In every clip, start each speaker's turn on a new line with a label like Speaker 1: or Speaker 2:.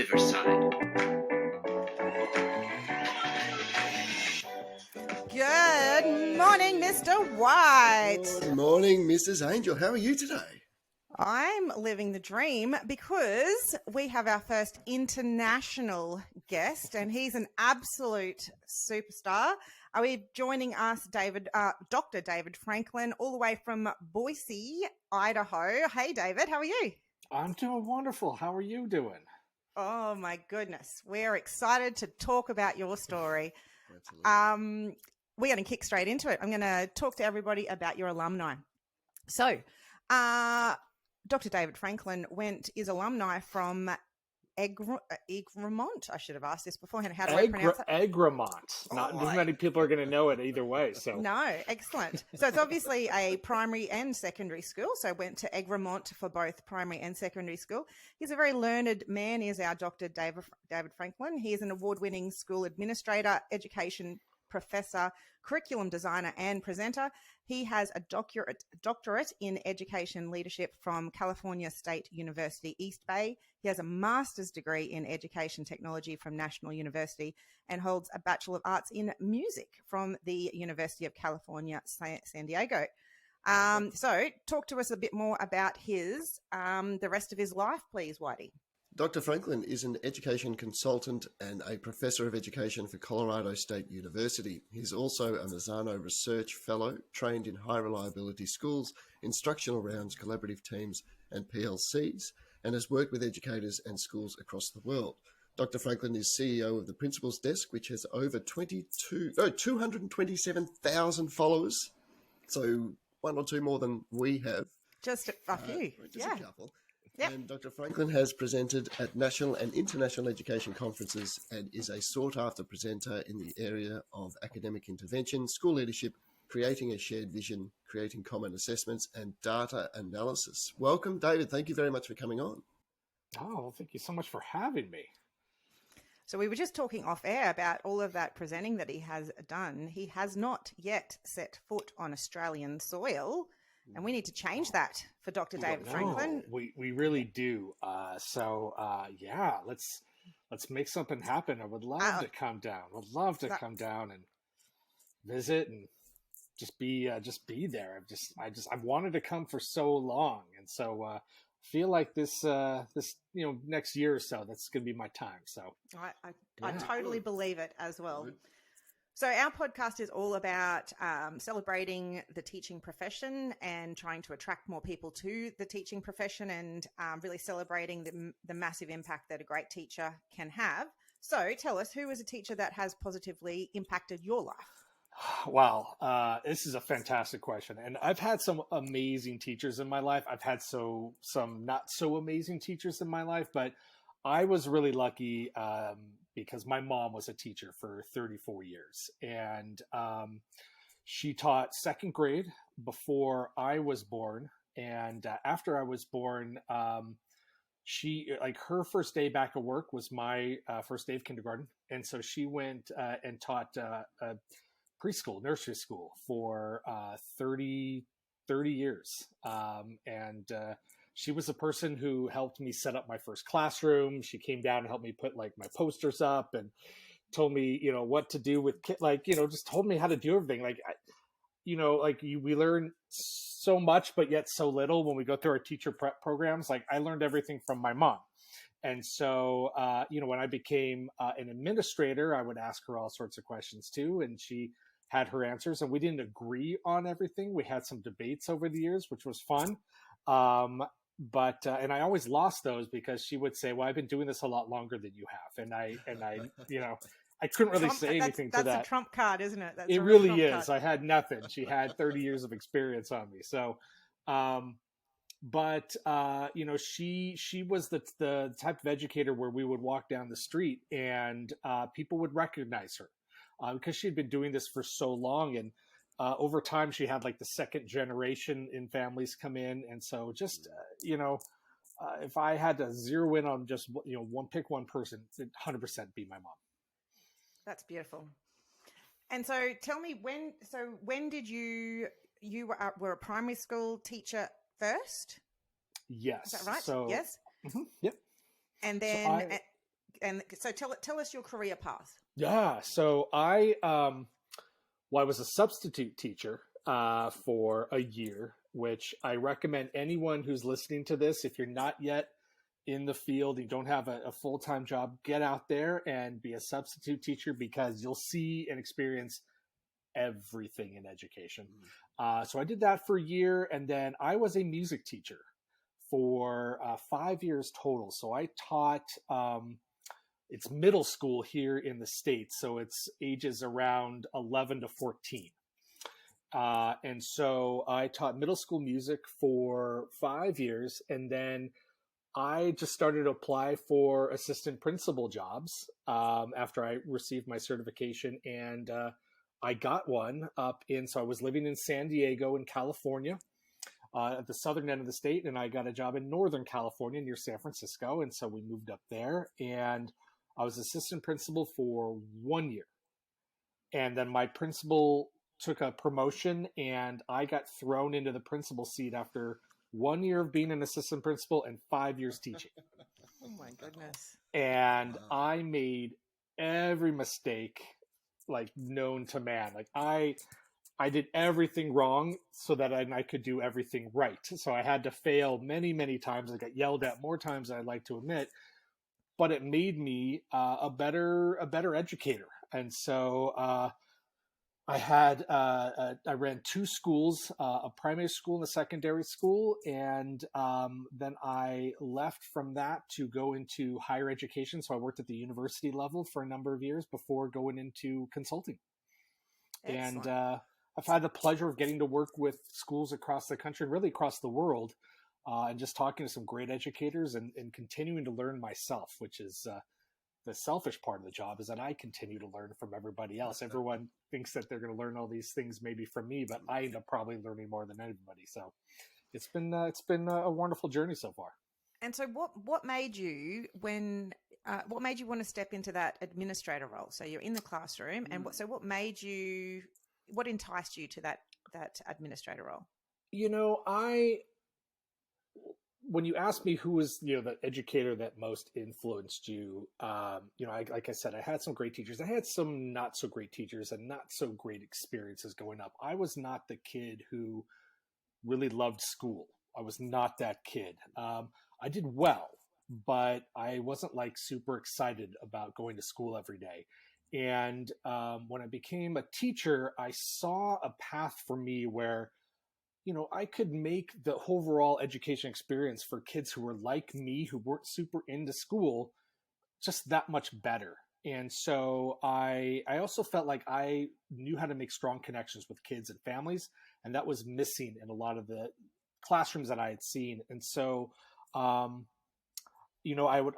Speaker 1: Riverside.
Speaker 2: Good morning, Mr. White.
Speaker 3: Good morning, Mrs. Angel. How are you today?
Speaker 2: I'm living the dream because we have our first international guest, and he's an absolute superstar. We're joining us, Dr. David Franklin, all the way from Boise, Idaho. Hey, David, how are you?
Speaker 4: I'm doing wonderful. How are you doing?
Speaker 2: Oh, my goodness. We're excited to talk about your story.
Speaker 3: Absolutely.
Speaker 2: We're going to kick straight into it. I'm going to talk to everybody about your alumni. So, Dr. David Franklin is alumni from Egremont. I should have asked this beforehand. How do I pronounce it?
Speaker 4: Egremont. Not too many people are going to know it either way. So
Speaker 2: No, excellent. So it's obviously a primary and secondary school. So I went to Egremont for both primary and secondary school. He's a very learned man, is our Dr. David Franklin. He is an award-winning school administrator, education professor, curriculum designer, and presenter. He has a doctorate in education leadership from California State University, East Bay. He has a master's degree in education technology from National University and holds a Bachelor of Arts in music from the University of California, San Diego. So talk to us a bit more about the rest of his life, please, Whitey.
Speaker 3: Dr. Franklin is an education consultant and a professor of education for Colorado State University. He's also a Mazzano Research Fellow, trained in high reliability schools, instructional rounds, collaborative teams, and PLCs, and has worked with educators and schools across the world. Dr. Franklin is CEO of the Principal's Desk, which has over 227,000 followers. So one or two more than we have.
Speaker 2: Just a few.
Speaker 3: Just a couple.
Speaker 2: Yep.
Speaker 3: And Dr. Franklin has presented at national and international education conferences and is a sought-after presenter in the area of academic intervention, school leadership, creating a shared vision, creating common assessments, and data analysis. Welcome, David. Thank you very much for coming on.
Speaker 4: Oh, well, thank you so much for having me.
Speaker 2: So we were just talking off air about all of that presenting that he has done. He has not yet set foot on Australian soil. And we need to change that for Dr. David Franklin.
Speaker 4: We really do. Yeah, let's make something happen. I would love to come down. Come down and visit and just be there. I've wanted to come for so long, and so feel like this next year or so that's going to be my time. So
Speaker 2: I totally believe it as well. Good. So our podcast is all about celebrating the teaching profession and trying to attract more people to the teaching profession and really celebrating the massive impact that a great teacher can have. So tell us, who is a teacher that has positively impacted your life?
Speaker 4: Wow, this is a fantastic question. And I've had some amazing teachers in my life. I've had some not so amazing teachers in my life, but I was really lucky because my mom was a teacher for 34 years, and she taught second grade before I was born. And after I was born, her first day back at work was my first day of kindergarten. And so she went and taught preschool, nursery school for 30 years. She was the person who helped me set up my first classroom. She came down and helped me put my posters up and told me, what to do with just told me how to do everything. We learn so much, but yet so little when we go through our teacher prep programs. I learned everything from my mom. And so, when I became an administrator, I would ask her all sorts of questions too. And she had her answers, and we didn't agree on everything. We had some debates over the years, which was fun. But I always lost those because she would say, well, I've been doing this a lot longer than you have. And I I couldn't really say anything to that.
Speaker 2: That's a trump card, isn't it?
Speaker 4: It really is. I had nothing. She had 30 years of experience on me. So, she was the type of educator where we would walk down the street and people would recognize her because she had been doing this for so long. And over time, she had the second generation in families come in. And so just, if I had to zero in on just, pick one person, it'd 100% be my mom.
Speaker 2: That's beautiful. And so tell me when did you were a primary school teacher first?
Speaker 4: Yes.
Speaker 2: Is that right?
Speaker 4: So,
Speaker 2: yes.
Speaker 4: Mm-hmm, yep.
Speaker 2: And then And so tell us your career path.
Speaker 4: Yeah. So I was a substitute teacher for a year, which I recommend anyone who's listening to this, if you're not yet in the field, you don't have a full-time job, get out there and be a substitute teacher, because you'll see and experience everything in education. So I did that for a year, and then I was a music teacher for 5 years total. So I taught, it's middle school here in the States, so it's ages around 11 to 14. And so I taught middle school music for 5 years, and then I just started to apply for assistant principal jobs after I received my certification, and I got one so I was living in San Diego in California, at the southern end of the state, and I got a job in Northern California near San Francisco, and so we moved up there, and I was assistant principal for 1 year. And then my principal took a promotion, and I got thrown into the principal seat after 1 year of being an assistant principal and 5 years teaching.
Speaker 2: Oh my goodness.
Speaker 4: And I made every mistake like known to man. Like I did everything wrong so that I could do everything right. So I had to fail many, many times. I got yelled at more times than I'd like to admit, but it made me a better educator. And so I ran 2 schools, a primary school and a secondary school. And then I left from that to go into higher education. So I worked at the university level for a number of years before going into consulting.
Speaker 2: Excellent.
Speaker 4: And I've had the pleasure of getting to work with schools across the country and really across the world, and just talking to some great educators and continuing to learn myself, which is the selfish part of the job, is that I continue to learn from everybody else. Everyone thinks that they're going to learn all these things maybe from me, but I end up probably learning more than anybody. So it's been a wonderful journey so far.
Speaker 2: And so what made you want to step into that administrator role? So you're in the classroom, and what enticed you to that administrator role?
Speaker 4: You know, when you ask me who was, the educator that most influenced you, like I said, I had some great teachers. I had some not so great teachers and not so great experiences growing up. I was not the kid who really loved school. I was not that kid. I did well, but I wasn't like super excited about going to school every day. And when I became a teacher, I saw a path for me where, I could make the overall education experience for kids who were like me, who weren't super into school, just that much better. And so I also felt like I knew how to make strong connections with kids and families, and that was missing in a lot of the classrooms that I had seen. And so, I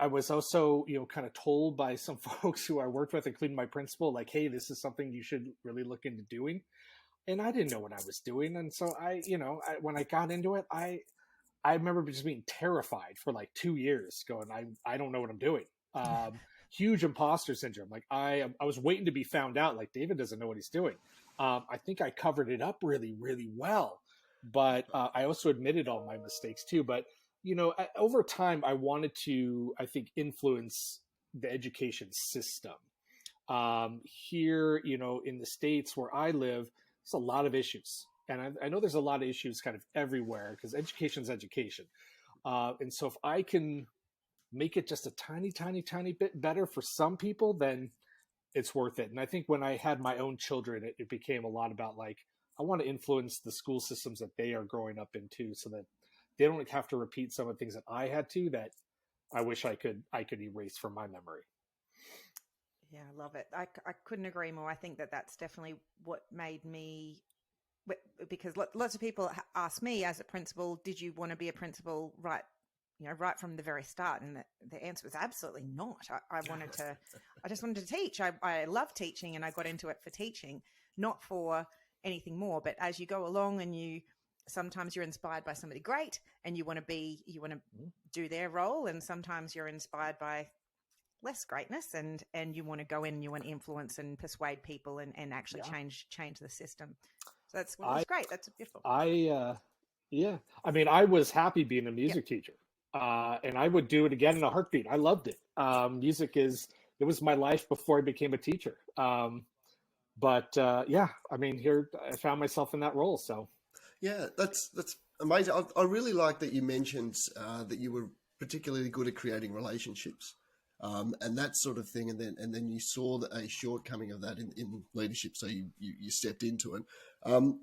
Speaker 4: was also, kind of told by some folks who I worked with, including my principal, like, hey, this is something you should really look into doing. And I didn't know what I was doing. And so when I got into it, I remember just being terrified for like 2 years, going, I don't know what I'm doing. Huge imposter syndrome. Like I was waiting to be found out, like David doesn't know what he's doing. I think I covered it up really, really well, but I also admitted all my mistakes too. But, over time, I wanted to, I think, influence the education system. Here, in the States where I live, there's a lot of issues. And I know there's a lot of issues kind of everywhere, because education is education. And so if I can make it just a tiny, tiny, tiny bit better for some people, then it's worth it. And I think when I had my own children, it became a lot about like, I want to influence the school systems that they are growing up into, so that they don't have to repeat some of the things that I had to, that I wish I could erase from my memory.
Speaker 2: Yeah, I love it. I couldn't agree more. I think that's definitely what made me, because lots of people ask me as a principal, did you want to be a principal right from the very start? And the answer was absolutely not. I just wanted to teach. I love teaching, and I got into it for teaching, not for anything more. But as you go along, and sometimes you're inspired by somebody great, and you want to do their role, and sometimes you're inspired by less greatness, and you want to go in and you want to influence and persuade people and actually change the system. So that's great. That's beautiful.
Speaker 4: I mean, I was happy being a music teacher, and I would do it again in a heartbeat. I loved it. Music it was my life before I became a teacher. Yeah, I mean, here I found myself in that role. So
Speaker 3: Yeah, that's amazing. I really like that you mentioned that you were particularly good at creating relationships, and that sort of thing. And then you saw a shortcoming of that in leadership, so you stepped into it. Um,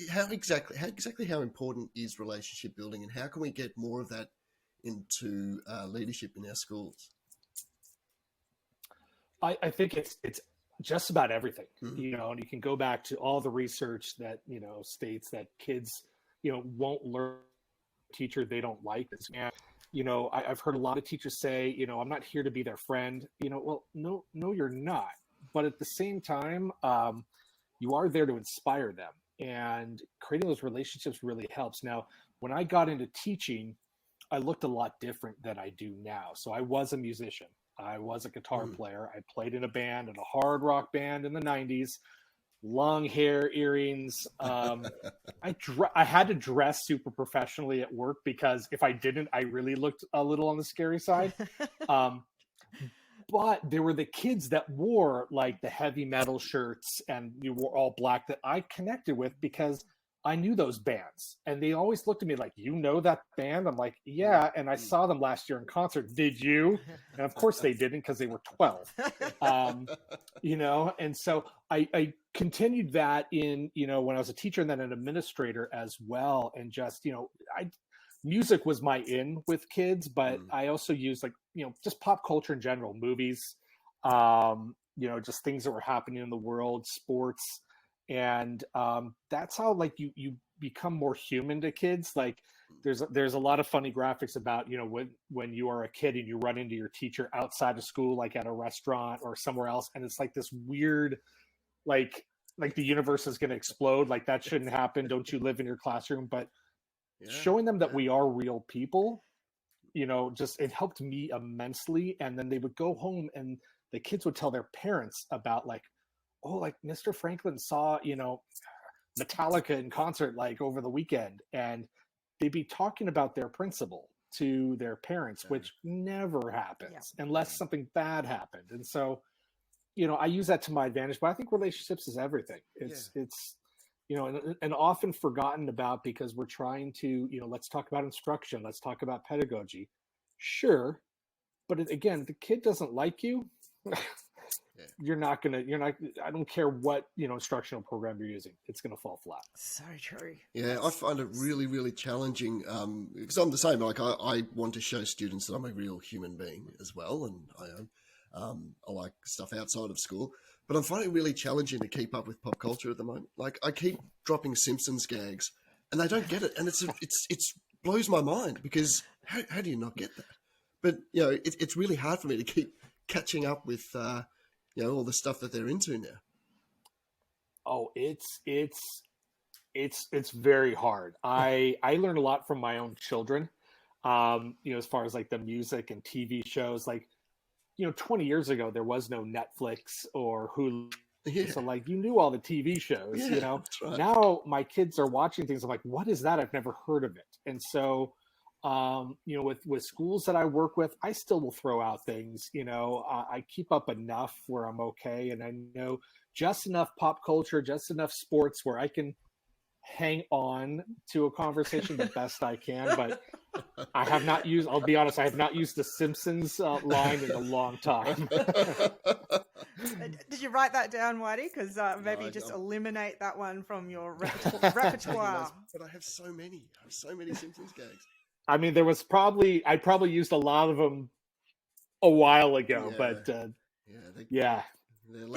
Speaker 3: how important is relationship building, and how can we get more of that into leadership in our schools?
Speaker 4: I think it's just about everything,
Speaker 3: Mm.
Speaker 4: and you can go back to all the research that, states that kids, won't learn teacher they don't like. And, I've heard a lot of teachers say, I'm not here to be their friend, well, no, you're not. But at the same time, you are there to inspire them, and creating those relationships really helps. Now, when I got into teaching, I looked a lot different than I do now. So I was a musician. I was a guitar player. I played in a band, in a hard rock band in the 90s, long hair, earrings. I had to dress super professionally at work, because if I didn't, I really looked a little on the scary side. But there were the kids that wore like the heavy metal shirts and you wore all black that I connected with, because I knew those bands, and they always looked at me like, that band? I'm like, yeah. And I saw them last year in concert. Did you? And of course they didn't, because they were 12. And so I continued that in, when I was a teacher and then an administrator as well. And just, music was my in with kids, but I also used just pop culture in general, movies, just things that were happening in the world, sports. And that's how you become more human to kids. Like there's a lot of funny graphics about, when you are a kid and you run into your teacher outside of school, like at a restaurant or somewhere else. And it's like this weird, like the universe is going to explode. Like that shouldn't happen. Don't you live in your classroom? But showing them that we are real people, just it helped me immensely. And then they would go home and the kids would tell their parents about Mr. Franklin saw, Metallica in concert over the weekend, and they'd be talking about their principal to their parents, which never happens unless something bad happened. And so, I use that to my advantage, but I think relationships is everything. It's and often forgotten about, because we're trying to, let's talk about instruction. Let's talk about pedagogy. Sure. But again, the kid doesn't like you. I don't care what, instructional program you're using. It's going to fall flat.
Speaker 2: So true.
Speaker 3: Yeah, I find it really, really challenging because I'm the same. I want to show students that I'm a real human being as well. And I like stuff outside of school, but I'm finding it really challenging to keep up with pop culture at the moment. Like I keep dropping Simpsons gags and they don't get it. And it's blows my mind, because how do you not get that? But, it's really hard for me to keep catching up with, all the stuff that they're into now.
Speaker 4: Oh, it's very hard. I learn a lot from my own children, as far as the music and TV shows. 20 years ago, there was no Netflix or Hulu. Yeah. So you knew all the TV shows,
Speaker 3: That's right.
Speaker 4: Now my kids are watching things. I'm like, what is that? I've never heard of it. And so, with schools that I work with, I still will throw out things, I keep up enough where I'm okay. And I know just enough pop culture, just enough sports where I can hang on to a conversation the best I can. But I'll be honest, I have not used the Simpsons line in a long time.
Speaker 2: Did you write that down, Whitey? Because maybe just eliminate that one from your repertoire.
Speaker 3: But I have so many Simpsons gags.
Speaker 4: I mean, I probably used a lot of them a while ago, but
Speaker 2: give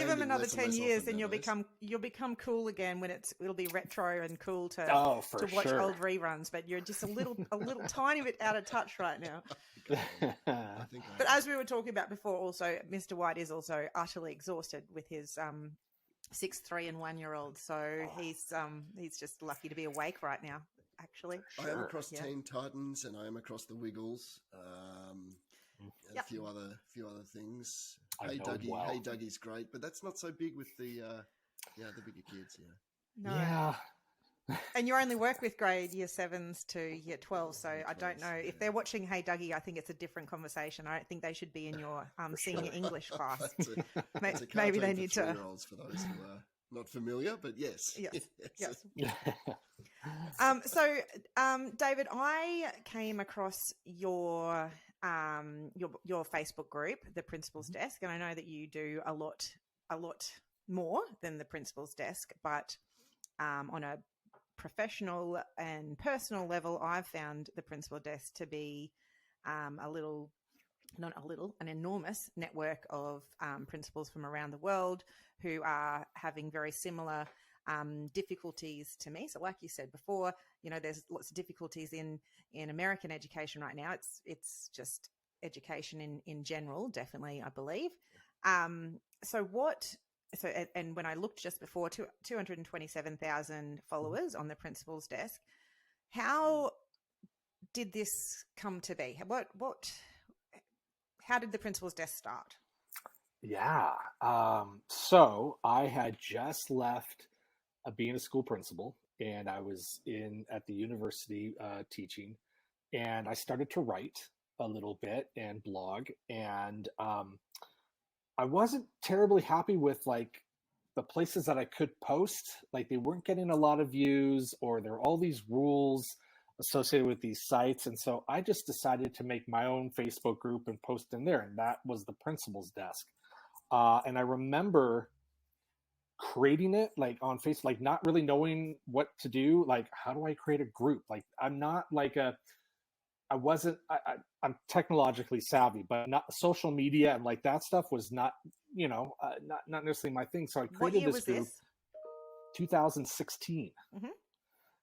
Speaker 2: them another 10 years and you'll become cool again when it'll be retro and cool to watch old reruns, but you're just a little tiny bit out of touch right now. But as we were talking about before, also Mr. White is also utterly exhausted with his 6, 3 and 1 year old, so he's just lucky to be awake right now. Actually,
Speaker 3: I am across Teen Titans and I am across the Wiggles, and a few other things. Hey Dougie's great, but that's not so big with the bigger kids.
Speaker 2: No. And you only work with grade year 7s to year 12, so I don't know. If they're watching Hey Dougie, I think it's a different conversation. I don't think they should be in your senior English class.
Speaker 3: It's a
Speaker 2: Maybe they
Speaker 3: cartoon
Speaker 2: need
Speaker 3: for
Speaker 2: to.
Speaker 3: 3-year-olds for those who are not familiar, but yes.
Speaker 2: Yes. So, David, I came across your Facebook group, the Principal's Desk, and I know that you do a lot more than the Principal's Desk, but on a professional and personal level, I've found the Principal Desk to be an enormous network of principals from around the world who are having very similar difficulties to me. So like you said before, there's lots of difficulties in American education right now. It's just education in general, definitely, I believe. And when I looked just before, 227,000 followers on the Principal's Desk. How did this come to be? How did the Principal's Desk start?
Speaker 4: Yeah. So I had just left being a school principal, and I was at the university teaching, and I started to write a little bit and blog, and I wasn't terribly happy with like the places that I could post. Like they weren't getting a lot of views, or there were all these rules associated with these sites. And so I just decided to make my own Facebook group and post in there. And that was the Principal's Desk. And I remember creating it like on Facebook, like not really knowing what to do. Like, how do I create a group? Like, I'm not like I'm technologically savvy, but not social media and like that stuff was not, not necessarily my thing. So I created this group, 2016.
Speaker 2: Mm-hmm.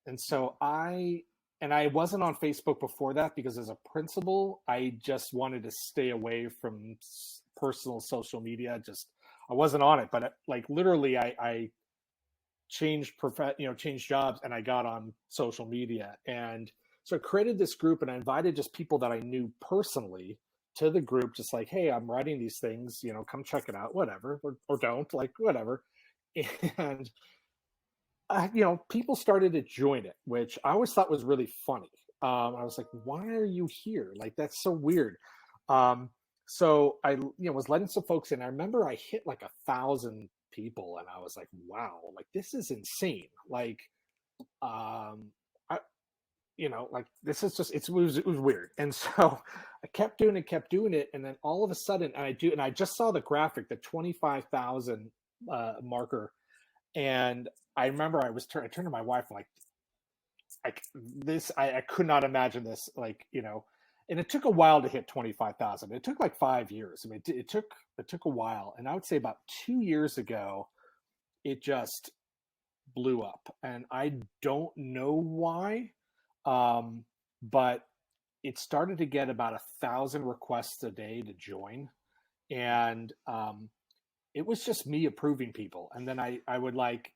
Speaker 4: And so I wasn't on Facebook before that because as a principal, I just wanted to stay away from personal social media. I wasn't on it, but like literally I changed jobs and I got on social media. And so I created this group and I invited just people that I knew personally to the group, just like, hey, I'm writing these things, come check it out, whatever, or don't, like, whatever. And, people started to join it, which I always thought was really funny. I was like, why are you here? Like, that's so weird. So I, was letting some folks in. I remember I hit like 1,000 people and I was like, wow, like this is insane. Like, like this is just, it was weird. And so I kept doing it. And then all of a sudden, and I just saw the graphic, the 25,000 marker. And I remember I turned to my wife, like this, I could not imagine this, like, and it took a while to hit 25,000. It took like 5 years. I mean, it took a while. And I would say about 2 years ago, it just blew up. And I don't know why. But it started to get about 1,000 requests a day to join. And, it was just me approving people. And then I would like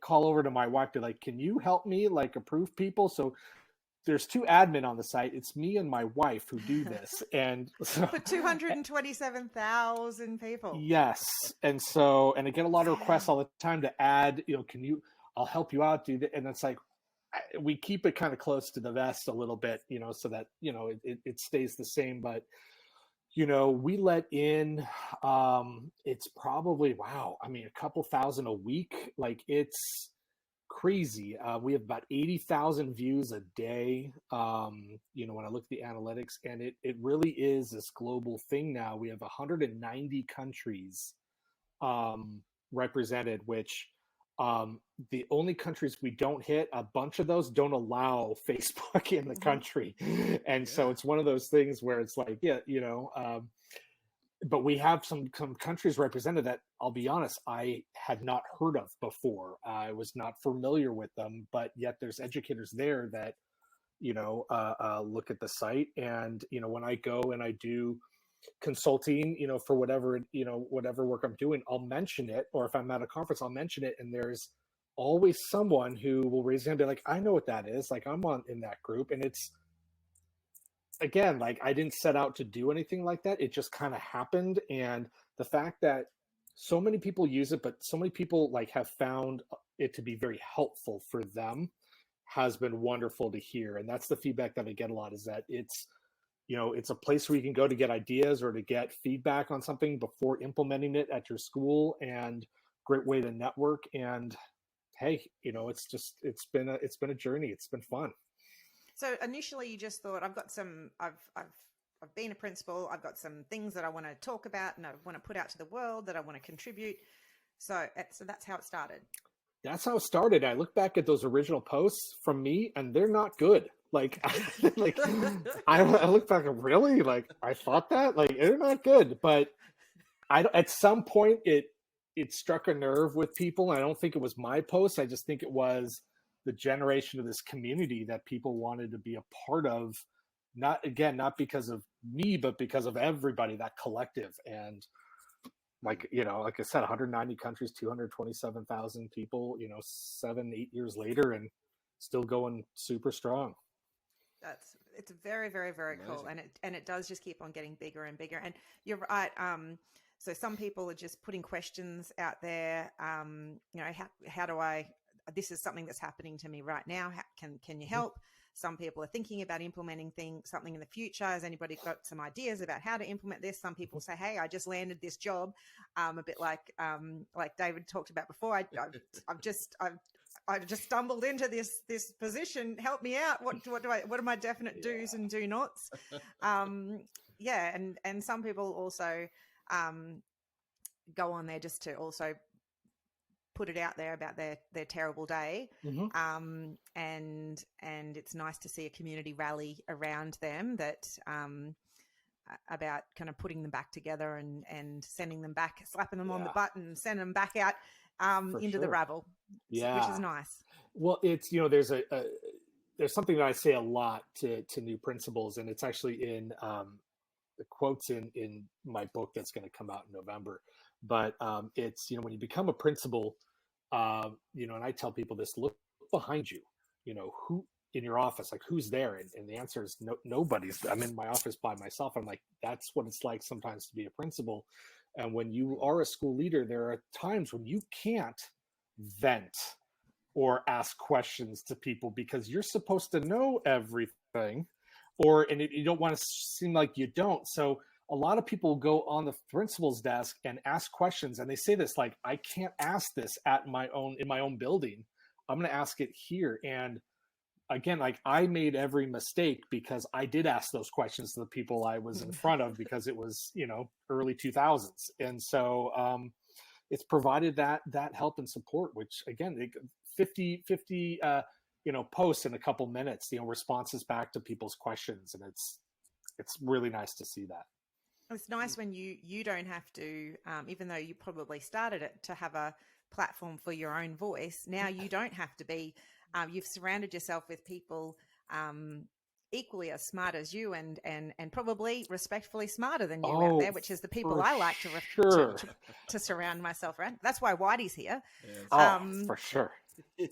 Speaker 4: call over to my wife to like, can you help me like approve people? So there's 2 admin on the site. It's me and my wife who do this. And so
Speaker 2: for 227,000 people.
Speaker 4: Yes. And so, and I get a lot of requests all the time to add, I'll help you out, dude. And it's like, we keep it kind of close to the vest a little bit, so that, it stays the same. But, we let in, it's probably, wow, I mean, a couple thousand a week. Like it's crazy. We have about 80,000 views a day. When I look at the analytics, and it really is this global thing now. We have 190 countries, represented, which, the only countries we don't hit, a bunch of those don't allow Facebook in the country. And so it's one of those things where it's like, but we have some countries represented that, I'll be honest, I had not heard of before. I was not familiar with them, but yet there's educators there that, look at the site. And, when I go and I do consulting, for whatever work I'm doing, I'll mention it. Or if I'm at a conference, I'll mention it. And there's always someone who will raise their hand and be like, I know what that is. Like I'm in that group. And it's, again, like I didn't set out to do anything like that. It just kind of happened. And the fact that so many people use it, but so many people like have found it to be very helpful for them has been wonderful to hear. And that's the feedback that I get a lot, is that it's, it's a place where you can go to get ideas or to get feedback on something before implementing it at your school, and great way to network. And hey, it's been a journey. It's been fun.
Speaker 2: So initially you just thought, I've been a principal, I've got some things that I want to talk about and I want to put out to the world, that I want to contribute. So that's how it started.
Speaker 4: That's how it started. I look back at those original posts from me, and they're not good. Like, I look back and really, like, I thought that, like, they're not good. But at some point it struck a nerve with people. And I don't think it was my post. I just think it was the generation of this community that people wanted to be a part of. Not because of me, but because of everybody, that collective. And like I said, 190 countries, 227,000 people, 7-8 years later, and still going super strong.
Speaker 2: It's very, very, very cool. And it does just keep on getting bigger and bigger. And you're right. So some people are just putting questions out there. How do this is something that's happening to me right now. Can you help? Some people are thinking about implementing something in the future. Has anybody got some ideas about how to implement this? Some people say, "Hey, I just landed this job," a bit like David talked about before. I've just stumbled into this position. Help me out. What are my definite do's and do nots? And some people also go on there just to also put it out there about their terrible day. And it's nice to see a community rally around them that about kind of putting them back together and sending them back, slapping them on the butt and sending them back out into the rabble, which is nice.
Speaker 4: Well, it's, there's something that I say a lot to new principals, and it's actually in the quotes in my book that's going to come out in November. But it's, when you become a principal, and I tell people this, look behind you, who in your office, like who's there? And the answer is nobody's. I'm in my office by myself. I'm like, that's what it's like sometimes to be a principal. And when you are a school leader, there are times when you can't vent or ask questions to people because you're supposed to know everything, and you don't want to seem like you don't. So a lot of people go on the principal's desk and ask questions, and they say this, like, I can't ask this in my own building. I'm going to ask it here. And again, like, I made every mistake because I did ask those questions to the people I was in front of, because it was, early 2000s. And so it's provided that help and support, which again, 50 posts in a couple minutes, responses back to people's questions. And it's really nice to see that.
Speaker 2: It's nice when you don't have to, even though you probably started it to have a platform for your own voice. Now you don't have to be, you've surrounded yourself with people equally as smart as you and probably respectfully smarter than you out there, which is the people I like to surround myself around. That's why Whitey's here.
Speaker 4: For sure.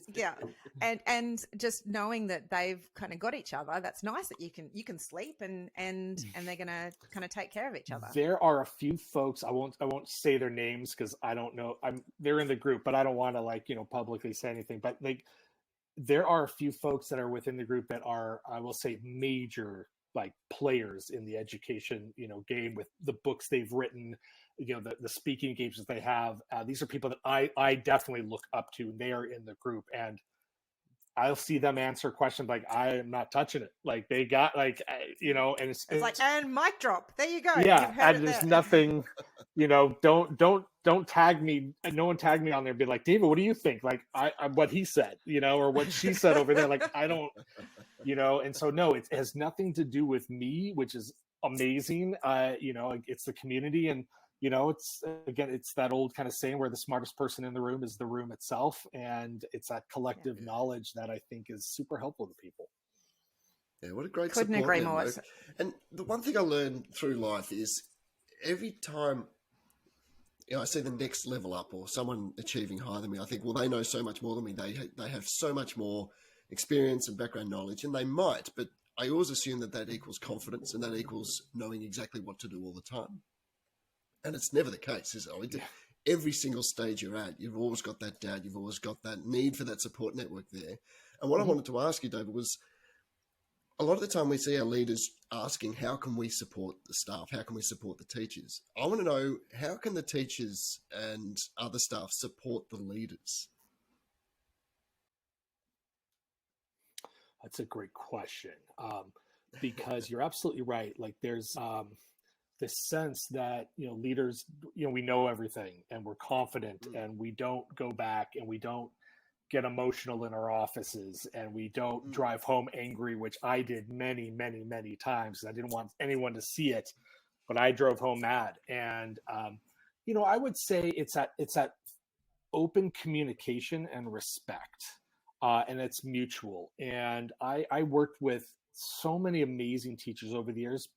Speaker 2: Yeah. And just knowing that they've kind of got each other, that's nice that you can sleep and they're going to kind of take care of each other.
Speaker 4: There are a few folks, I won't say their names because I don't know. They're in the group, but I don't want to publicly say anything, but there are a few folks that are within the group that are, I will say, major players in the education, game, with the books they've written, the speaking engagements they have. These are people that I definitely look up to. They are in the group, and I'll see them answer questions like, I am not touching it. Like, they got and it's
Speaker 2: like, and mic drop. There you go.
Speaker 4: Yeah. And there's nothing, don't tag me. No one tagged me on there and be like, David, what do you think? Like I what he said, or what she said over there. Like, I don't, and so, no, it has nothing to do with me, which is amazing. It's the community, and, it's that old kind of saying where the smartest person in the room is the room itself. And it's that collective knowledge that I think is super helpful to people.
Speaker 3: Yeah, what a great
Speaker 2: Couldn't
Speaker 3: support.
Speaker 2: Agree more.
Speaker 3: And the one thing I learned through life is every time I see the next level up or someone achieving higher than me, I think, well, they know so much more than me. They have so much more experience and background knowledge, and they might, but I always assume that equals confidence and that equals knowing exactly what to do all the time. And it's never the case, is it? every single stage you're at, you've always got that doubt. You've always got that need for that support network there. And what I wanted to ask you, David, was a lot of the time we see our leaders asking, how can we support the staff? How can we support the teachers? I want to know, how can the teachers and other staff support the leaders?
Speaker 4: That's a great question, because you're absolutely right. Like there's this sense that, leaders, we know everything and we're confident and we don't go back and we don't get emotional in our offices and we don't drive home angry, which I did many, many, many times. I didn't want anyone to see it, but I drove home mad. And, I would say it's that open communication and respect. And it's mutual. And I worked with so many amazing teachers over the years,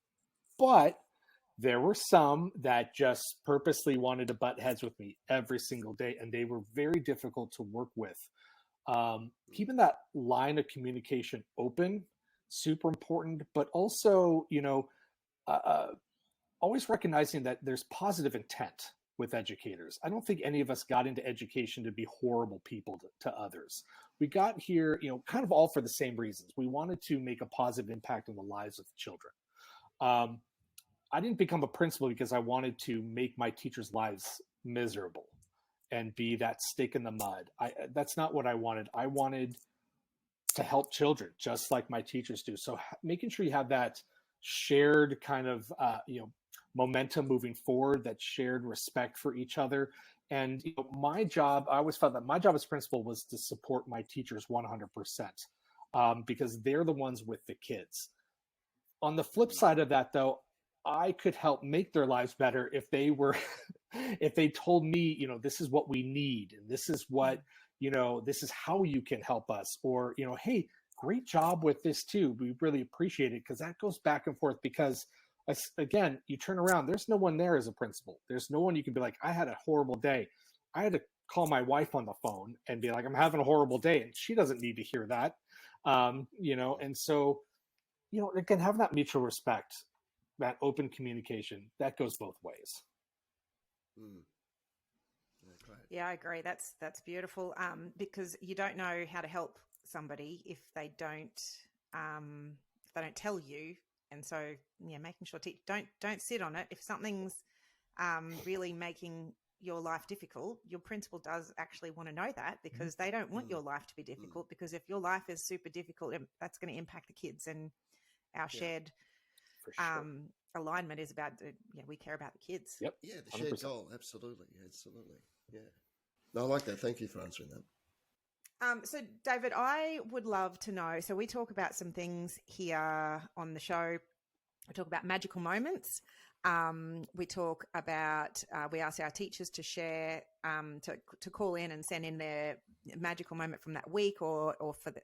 Speaker 4: but there were some that just purposely wanted to butt heads with me every single day, and they were very difficult to work with. Keeping that line of communication open, super important, but also, always recognizing that there's positive intent with educators. I don't think any of us got into education to be horrible people to others. We got here, kind of all for the same reasons. We wanted to make a positive impact on the lives of the children. I didn't become a principal because I wanted to make my teachers' lives miserable and be that stick in the mud. That's not what I wanted. I wanted to help children just like my teachers do. So making sure you have that shared kind of, momentum moving forward, that shared respect for each other. And my job, I always felt that my job as principal was to support my teachers 100%, because they're the ones with the kids. On the flip side of that, though, I could help make their lives better if they were, if they told me, this is what we need, and this is what, this is how you can help us, or, hey, great job with this too. We really appreciate it, because that goes back and forth. Because again, you turn around, there's no one there as a principal. There's no one you can be like, I had a horrible day. I had to call my wife on the phone and be like, I'm having a horrible day, and she doesn't need to hear that, and so, again, have that mutual respect, that open communication, that goes both ways.
Speaker 2: Yeah, I agree. That's beautiful. Because you don't know how to help somebody if they don't tell you. And so, making sure don't sit on it. If something's really making your life difficult, your principal does actually want to know that, because they don't want your life to be difficult. Because if your life is super difficult, that's going to impact the kids. And our shared alignment is about we care about the kids.
Speaker 4: Yep.
Speaker 3: Yeah, the shared
Speaker 4: 100%.
Speaker 3: goal. Absolutely. Yeah. No, I like that. Thank you for answering that.
Speaker 2: So, David, I would love to know. So we talk about some things here on the show. We talk about magical moments. We talk about, we ask our teachers to share, to call in and send in their magical moment from that week or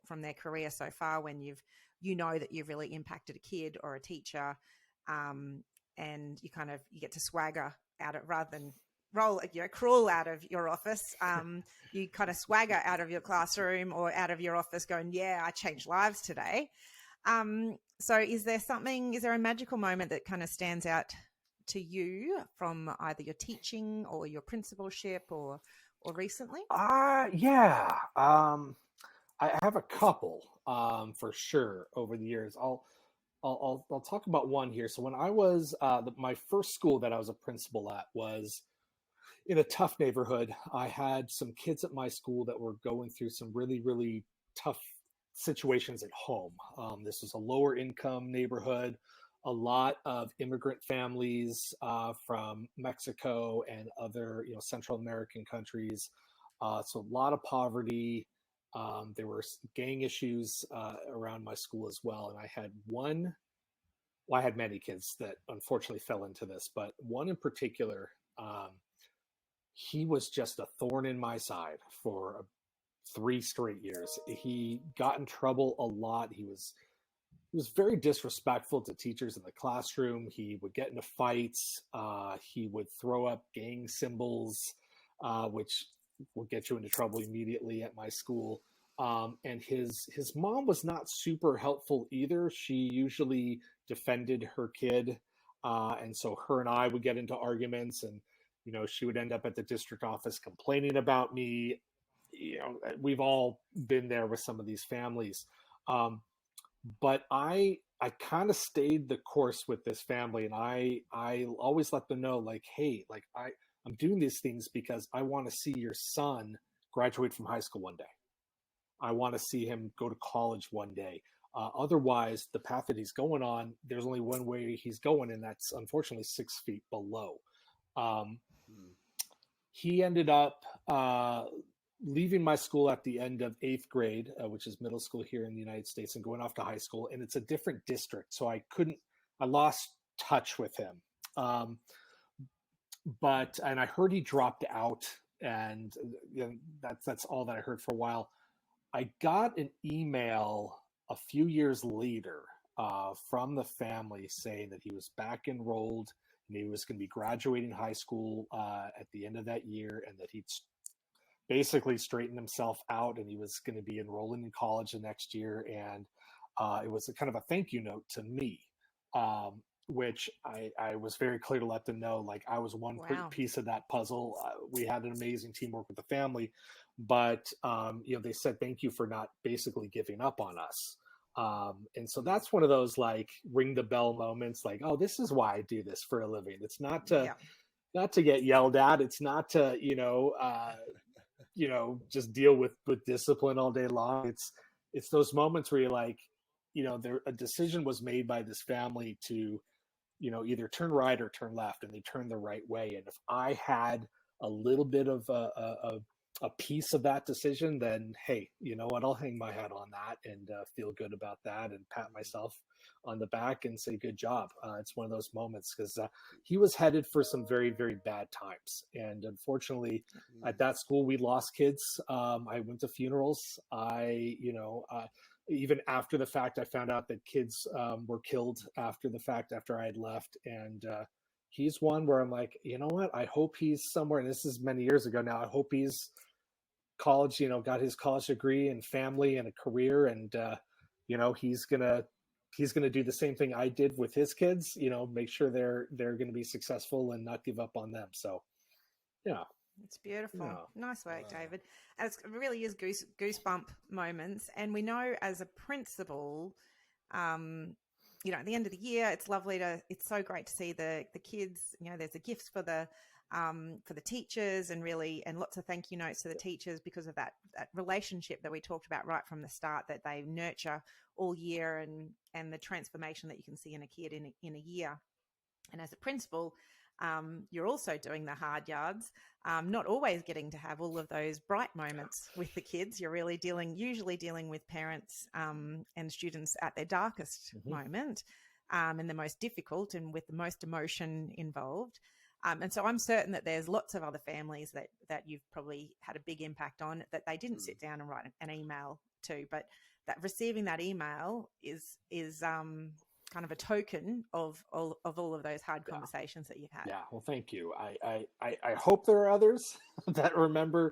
Speaker 2: from their career so far, when that you've really impacted a kid or a teacher, and you get to swagger out of, rather than crawl out of your office. You kind of swagger out of your classroom or out of your office going, yeah, I changed lives today. So is there a magical moment that kind of stands out to you from either your teaching or your principalship or recently?
Speaker 4: Yeah. I have a couple, for sure, over the years. I'll talk about one here. So when I was, my first school that I was a principal at was in a tough neighborhood. I had some kids at my school that were going through some really, really tough situations at home. This was a lower income neighborhood, a lot of immigrant families from Mexico and other, Central American countries. So a lot of poverty. There were gang issues around my school as well. And I had many kids that unfortunately fell into this, but one in particular, he was just a thorn in my side for 3 straight years. He got in trouble a lot. He was very disrespectful to teachers in the classroom. He would get into fights. He would throw up gang symbols, which will get you into trouble immediately at my school. And his mom was not super helpful either. She usually defended her kid. And so her and I would get into arguments, and she would end up at the district office complaining about me. We've all been there with some of these families. But I kind of stayed the course with this family, and I always let them know, like, hey, like I'm doing these things because I want to see your son graduate from high school one day. I want to see him go to college one day. Otherwise, the path that he's going on, there's only one way he's going, and that's unfortunately 6 feet below. He ended up leaving my school at the end of 8th grade, which is middle school here in the United States, and going off to high school. And it's a different district, so I lost touch with him. But I heard he dropped out, and that's all that I heard for a while. I got an email a few years later from the family saying that he was back enrolled and he was going to be graduating high school at the end of that year, and that he'd basically straightened himself out and he was going to be enrolling in college the next year. And it was a kind of a thank you note to me, which I was very clear to let them know, like, I was one piece of that puzzle. We had an amazing teamwork with the family, but they said thank you for not basically giving up on us. And so that's one of those like ring the bell moments, like, oh, this is why I do this for a living. It's not to not to get yelled at. It's not to just deal with discipline all day long. It's those moments where you're like, a decision was made by this family to either turn right or turn left, and they turned the right way. And if I had a little bit of a piece of that decision, then hey, you know what, I'll hang my hat on that and feel good about that and pat myself on the back and say good job. It's one of those moments, because he was headed for some very, very bad times, and unfortunately at that school we lost kids. I went to funerals. Even after the fact, I found out that kids were killed after the fact, after I had left. And he's one where I'm like, you know what? I hope he's somewhere, and this is many years ago now, I hope he's college, got his college degree and family and a career. And, he's going to do the same thing I did with his kids, make sure they're going to be successful and not give up on them. So, yeah.
Speaker 2: It's beautiful. Yeah. Nice work, David. And it really is goosebump moments. And we know as a principal, at the end of the year, it's so great to see the kids, there's a gifts for the teachers, and lots of thank you notes to the teachers because of that relationship that we talked about right from the start, that they nurture all year, and the transformation that you can see in a kid in a year. And as a principal, you're also doing the hard yards, not always getting to have all of those bright moments with the kids. You're really usually dealing with parents and students at their darkest moment, and the most difficult, and with the most emotion involved. And so I'm certain that there's lots of other families that you've probably had a big impact on, that they didn't sit down and write an email to, but that receiving that email is kind of a token of all of those hard conversations that you've had.
Speaker 4: Yeah, well, thank you. I hope there are others that remember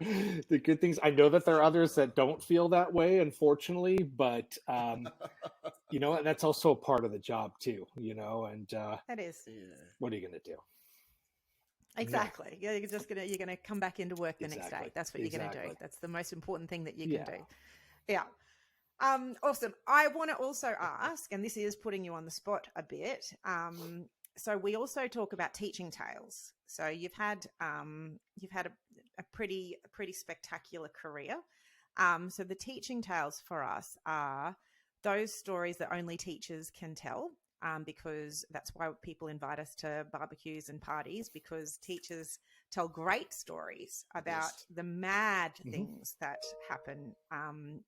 Speaker 4: the good things. I know that there are others that don't feel that way, unfortunately, but that's also a part of the job too, and
Speaker 2: that is.
Speaker 4: What are you going to do?
Speaker 2: Exactly. Yeah. You're gonna come back into work the next day. That's what you're gonna do. That's the most important thing that you can do. Yeah. Awesome. I want to also ask, and this is putting you on the spot a bit. So we also talk about teaching tales. So you've had a pretty spectacular career. So the teaching tales for us are those stories that only teachers can tell. Because that's why people invite us to barbecues and parties, because teachers tell great stories about the mad things that happen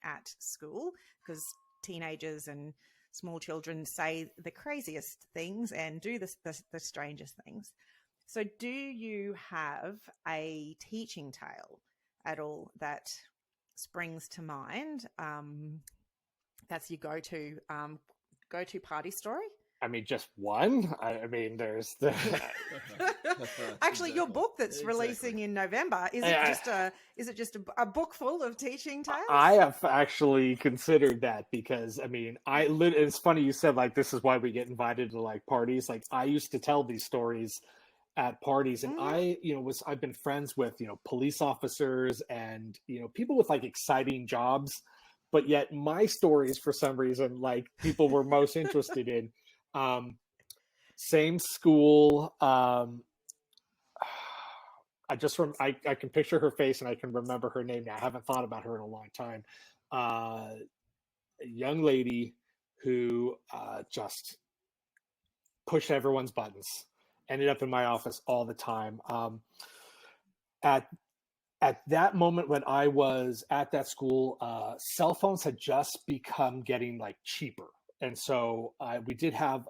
Speaker 2: at school, because teenagers and small children say the craziest things and do the strangest things. So do you have a teaching tale at all that springs to mind? That's your go-to party story?
Speaker 4: I mean, just one? I mean, there's the...
Speaker 2: Actually, your book that's releasing in November, is it just a book full of teaching tales?
Speaker 4: I have actually considered that, because, I mean, it's funny you said, like, this is why we get invited to, like, parties. Like, I used to tell these stories at parties. And I've been friends with, police officers and, people with like exciting jobs, but yet my stories, for some reason, like people were most interested in. Same school. I can picture her face and I can remember her name now. I haven't thought about her in a long time. A young lady who just pushed everyone's buttons, ended up in my office all the time. At that moment when I was at that school, cell phones had just become getting like cheaper. And so we did have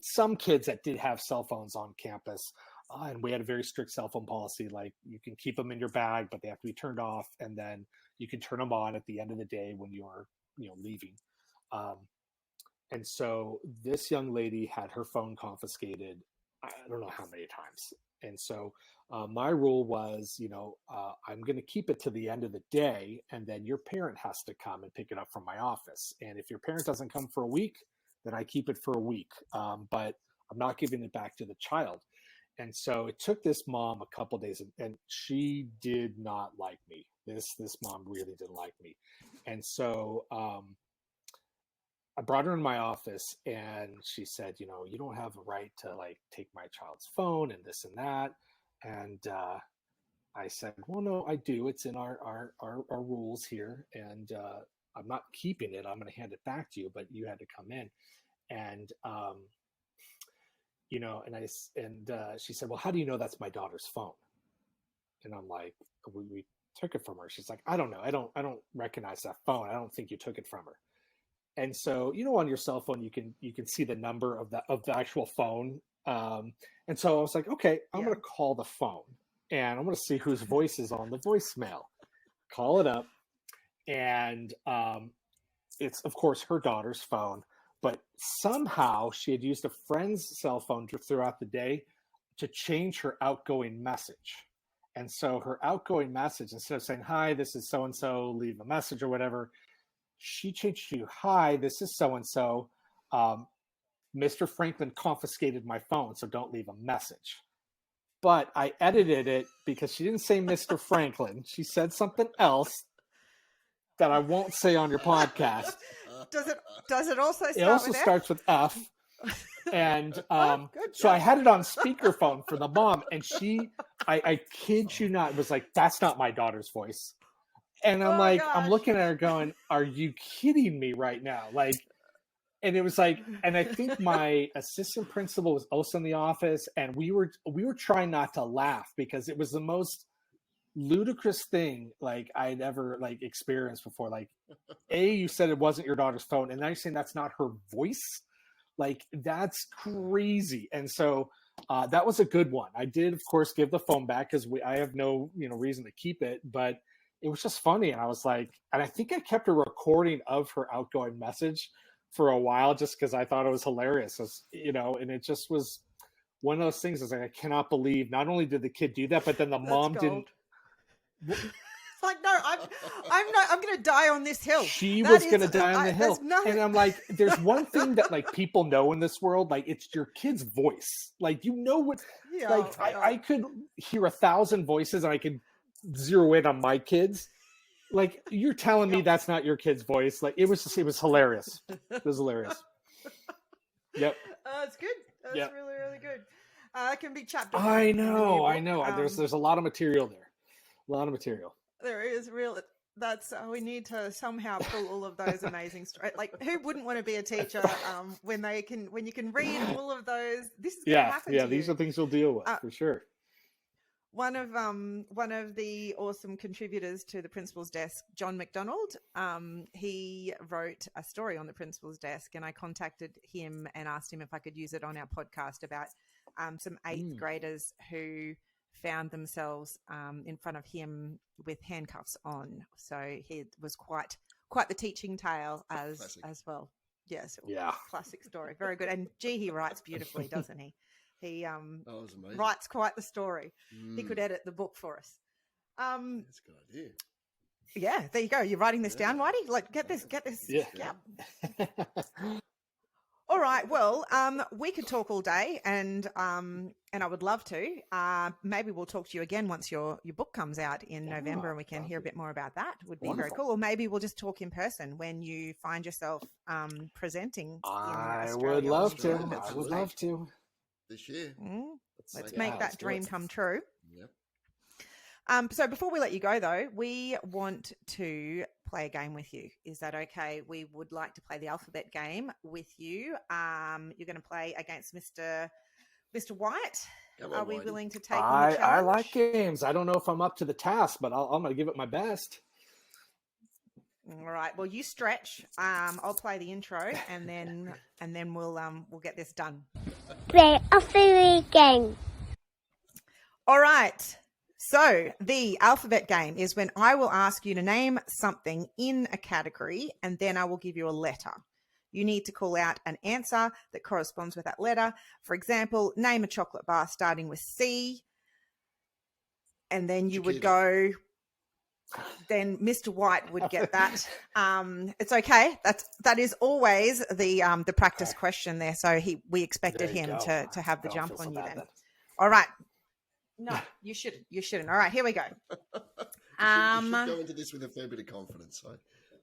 Speaker 4: some kids that did have cell phones on campus. And we had a very strict cell phone policy. Like you can keep them in your bag, but they have to be turned off. And then you can turn them on at the end of the day when you're, leaving. And so this young lady had her phone confiscated. I don't know how many times. And so my rule was, I'm going to keep it to the end of the day. And then your parent has to come and pick it up from my office. And if your parent doesn't come for a week, then I keep it for a week. But I'm not giving it back to the child. And so it took this mom a couple days, and she did not like me. This mom really didn't like me. And so I brought her in my office and she said, you don't have a right to like take my child's phone and this and that. And I said, well, no, I do. It's in our rules here. And I'm not keeping it. I'm going to hand it back to you, but you had to come in. And, she said, well, how do you know that's my daughter's phone? And I'm like, we took it from her. She's like, I don't know. I don't recognize that phone. I don't think you took it from her. And so, on your cell phone, you can see the number of the actual phone. And so I was like, okay, I'm going to call the phone and I'm going to see whose voice is on the voicemail. Call it up. And it's, of course, her daughter's phone. But somehow she had used a friend's cell phone throughout the day to change her outgoing message. And so her outgoing message, instead of saying, hi, this is so-and-so, leave a message or whatever, she changed to, hi, this is so-and-so. Mr. Franklin confiscated my phone, so don't leave a message. But I edited it because she didn't say Mr. Franklin. She said something else that I won't say on your podcast.
Speaker 2: Does it also start
Speaker 4: it also
Speaker 2: with
Speaker 4: starts with F? And so I had it on speakerphone for the mom, and I kid you not, was like, that's not my daughter's voice. And I'm gosh. I'm looking at her going, are you kidding me right now? Like, and it was like, and I think my assistant principal was also in the office, and we were trying not to laugh because it was the most ludicrous thing like I'd ever like experienced before. Like, you said it wasn't your daughter's phone, and now you're saying that's not her voice. Like, that's crazy. And so that was a good one. I did, of course, give the phone back because I have no reason to keep it, but it was just funny. And I was like, and I think I kept a recording of her outgoing message for a while just because I thought it was hilarious, and it just was one of those things. I was like, I cannot believe not only did the kid do that, but then the mom didn't.
Speaker 2: Like, no, I'm going to die on this hill.
Speaker 4: She was going to die on the hill. And I'm like, there's one thing that like people know in this world, like it's your kid's voice. Like, what, I could hear 1,000 voices and I could zero in on my kids. Like, you're telling me that's not your kid's voice. Like, it was hilarious. It was hilarious. Yep.
Speaker 2: It's good. That's really, really good. It can be chapter.
Speaker 4: I know. There's a lot of material there. A lot of material.
Speaker 2: There is real. That's we need to somehow pull all of those amazing stories. Like, who wouldn't want to be a teacher when you can read all of those? This is going to happen.
Speaker 4: Yeah, these are things you'll deal with for sure.
Speaker 2: One of the awesome contributors to the Principal's Desk, John McDonald, he wrote a story on the Principal's Desk, and I contacted him and asked him if I could use it on our podcast about some 8th graders who found themselves in front of him with handcuffs on. So he was quite the teaching tale as well. Yes, classic story, very good. And he writes beautifully, doesn't he? He writes quite the story. He could edit the book for us.
Speaker 3: That's a good idea.
Speaker 2: Yeah, there you go. You're writing this down, Whitey? Like, get this.
Speaker 4: Yeah.
Speaker 2: All All right. Well, we could talk all day, and I would love to. Maybe we'll talk to you again once your book comes out in November, and we can hear a bit more about that. Would be very cool. Or maybe we'll just talk in person when you find yourself presenting.
Speaker 4: I
Speaker 2: in
Speaker 4: would love to.
Speaker 3: Australia.
Speaker 4: I would love to.
Speaker 3: This year.
Speaker 2: Let's make that dream come true.
Speaker 3: Yep.
Speaker 2: So before we let you go, though, we want to play a game with you. Is that okay? We would like to play the alphabet game with you. You're going to play against Mr. White. Are we willing to take on the challenge?
Speaker 4: I like games. I don't know if I'm up to the task, but I'm going to give it my best.
Speaker 2: All right. Well, you stretch. I'll play the intro, and then we'll get this done.
Speaker 1: Play a free game.
Speaker 2: All right. So the alphabet game is when I will ask you to name something in a category, and then I will give you a letter. You need to call out an answer that corresponds with that letter. For example, name a chocolate bar starting with C, and then you would go. Then Mr. White would get that. It's okay. That is always the practice question there. So we expected him to have the jump on you then. All right. No, you shouldn't. You shouldn't. All right, here we go.
Speaker 3: You should go into this with a fair bit of confidence.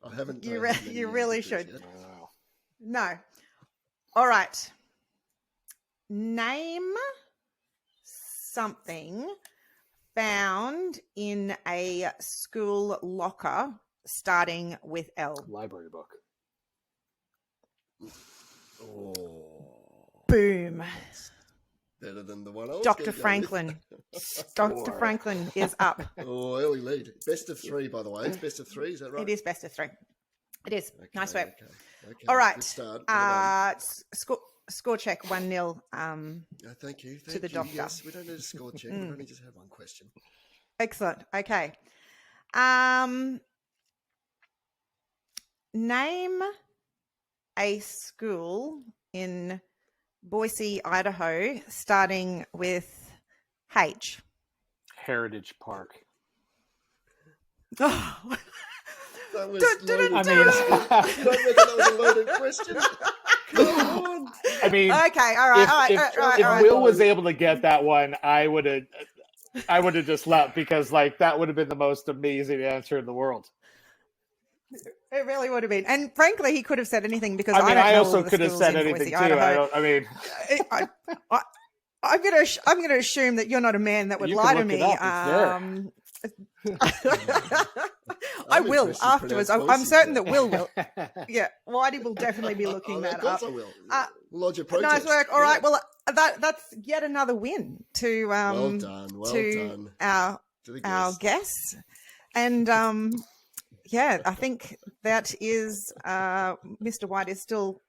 Speaker 3: I haven't.
Speaker 2: You really should. No. All right. Name something found in a school locker starting with L.
Speaker 4: Library book.
Speaker 3: Oh.
Speaker 2: Boom.
Speaker 3: Better than the one I was
Speaker 2: Dr. Franklin. Dr. Franklin is up.
Speaker 3: Oh, early lead. Best of 3, by the way. It's best of 3, is that right?
Speaker 2: It is best of 3. It is.
Speaker 3: Okay,
Speaker 2: nice work.
Speaker 3: Okay.
Speaker 2: All right.
Speaker 3: Good start. Well
Speaker 2: score check 1-0.
Speaker 3: Thank you.
Speaker 2: To the doctor.
Speaker 3: Yes, we don't need a score check. We've only just had one question.
Speaker 2: Excellent. Okay. Name a school in Boise, Idaho, starting with H.
Speaker 4: Heritage Park.
Speaker 2: Oh.
Speaker 3: That was loaded. I mean, you don't reckon that was a loaded question? Come on.
Speaker 4: I mean,
Speaker 2: okay, all right.
Speaker 4: If Will was able to get that one, I would have just left because that would have been the most amazing answer in the world.
Speaker 2: It really would have been, and frankly, he could have said anything because
Speaker 4: I also could have said anything too.
Speaker 2: I'm going to assume that you're not a man that would lie to me. I will afterwards. I'm certain that Will. Yeah, Whitey will definitely be looking that up.
Speaker 3: Of course I will. Lodge a protest.
Speaker 2: Nice work. All right. Well, that's yet another win to
Speaker 3: well done.
Speaker 2: Our guests, and yeah, I think that is Mr. White is still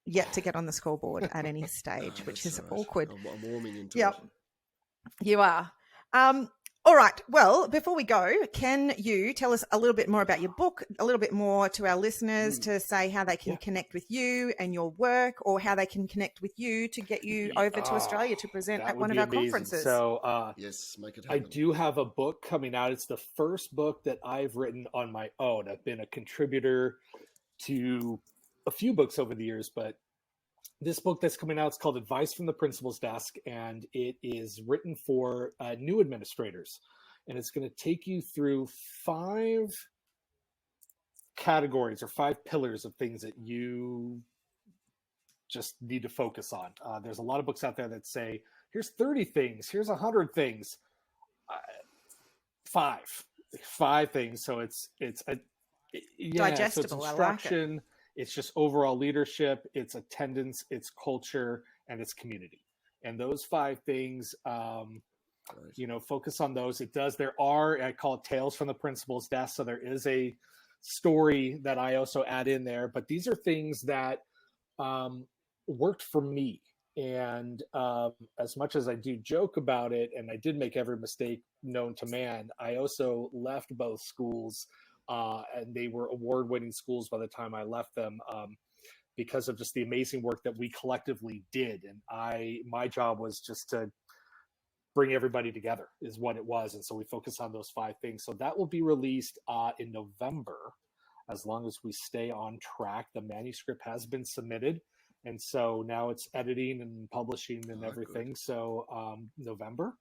Speaker 2: yet to get on the scoreboard at any stage, which is awkward.
Speaker 3: I'm warming into it.
Speaker 2: You are. All right. Well, before we go, can you tell us a little bit more about your book, a little bit more to our listeners to say how they can connect with you and your work, or how they can connect with you to get you over to Australia to present at one of our conferences?
Speaker 4: So,
Speaker 3: yes, make it happen.
Speaker 4: I do have a book coming out. It's the first book that I've written on my own. I've been a contributor to a few books over the years, but this book that's coming out is called Advice from the Principal's Desk, and it is written for new administrators. And it's going to take you through 5 categories or 5 pillars of things that you just need to focus on. There's a lot of books out there that say, here's 30 things, here's 100 things. 5 things. So it's
Speaker 2: digestible.
Speaker 4: So it's instruction.
Speaker 2: I like it.
Speaker 4: It's just overall leadership, it's attendance, it's culture, and it's community. And those 5 things, focus on those. I call it Tales from the Principal's Desk. So there is a story that I also add in there, but these are things that worked for me. And as much as I do joke about it, and I did make every mistake known to man, I also left both schools. And they were award-winning schools by the time I left them because of just the amazing work that we collectively did. And my job was just to bring everybody together is what it was. And so we focus on those 5 things. So that will be released in November, as long as we stay on track. The manuscript has been submitted, And so now it's editing and publishing and
Speaker 3: Oh,
Speaker 4: everything.
Speaker 3: good.
Speaker 4: So November.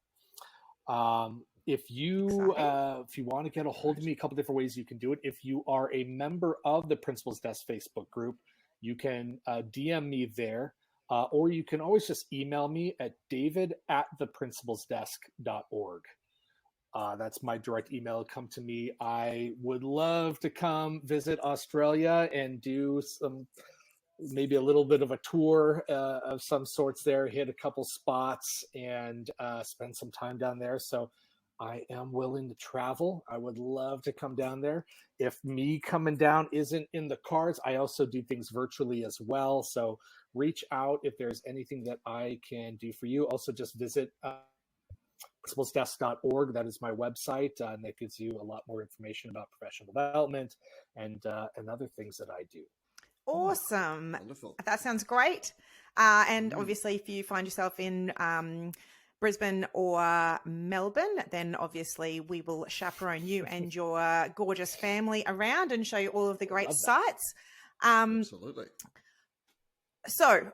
Speaker 4: If you want to get a hold of me, a couple different ways you can do it. If you are a member of the Principal's Desk Facebook group, you can DM me there, or you can always just email me at david@theprincipalsdesk.org. That's my direct email. Come to me. I would love to come visit Australia and do maybe a little bit of a tour of some sorts there, hit a couple spots, and spend some time down there. So I am willing to travel. I would love to come down there. If me coming down isn't in the cards, I also do things virtually as well. So reach out if there's anything that I can do for you. Also, just visit principalsdesk.org. That is my website, and that gives you a lot more information about professional development and other things that I do.
Speaker 2: Awesome.
Speaker 3: Wonderful.
Speaker 2: That sounds great. And obviously, if you find yourself in Brisbane or Melbourne, then obviously we will chaperone you and your gorgeous family around and show you all of the great sites.
Speaker 3: Absolutely.
Speaker 2: So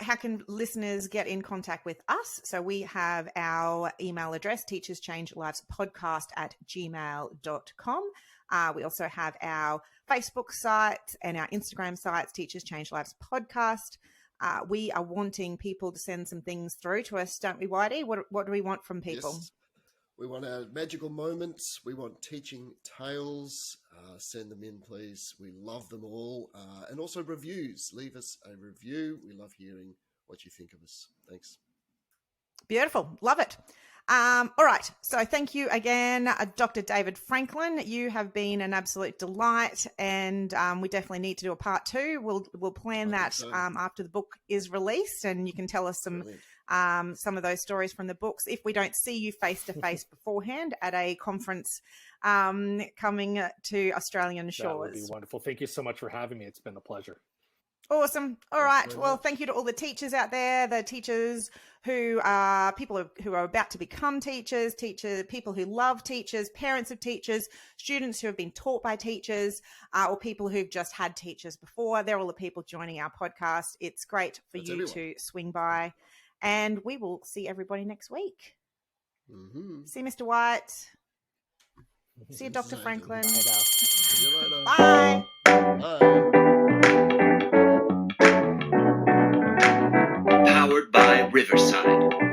Speaker 2: how can listeners get in contact with us? So we have our email address, teacherschangelivespodcast@gmail.com. We also have our Facebook site and our Instagram sites, Teachers Change Lives Podcast. We are wanting people to send some things through to us, don't we, Whitey? What do we want from people?
Speaker 3: Yes. We want our magical moments. We want teaching tales. Send them in, please. We love them all. And also reviews. Leave us a review. We love hearing what you think of us. Thanks.
Speaker 2: Beautiful. Love it. All right. So thank you again, Dr. David Franklin. You have been an absolute delight, and we definitely need to do a part 2. We'll plan that after the book is released, and you can tell us some of those stories from the books. If we don't see you face to face beforehand at a conference coming to Australian shores.
Speaker 4: That would be wonderful. Thank you so much for having me. It's been a pleasure.
Speaker 2: Awesome. All right. Well, thank you to all the teachers out there, the teachers who are people who are about to become teachers, people who love teachers, parents of teachers, students who have been taught by teachers, or people who've just had teachers before. They're all the people joining our podcast. It's great for you to swing by, and we will see everybody next week.
Speaker 3: Mm-hmm.
Speaker 2: See Mr. White. See you, Dr. Franklin.
Speaker 3: See you later.
Speaker 2: Bye.
Speaker 3: Bye.
Speaker 5: Powered by Riverside.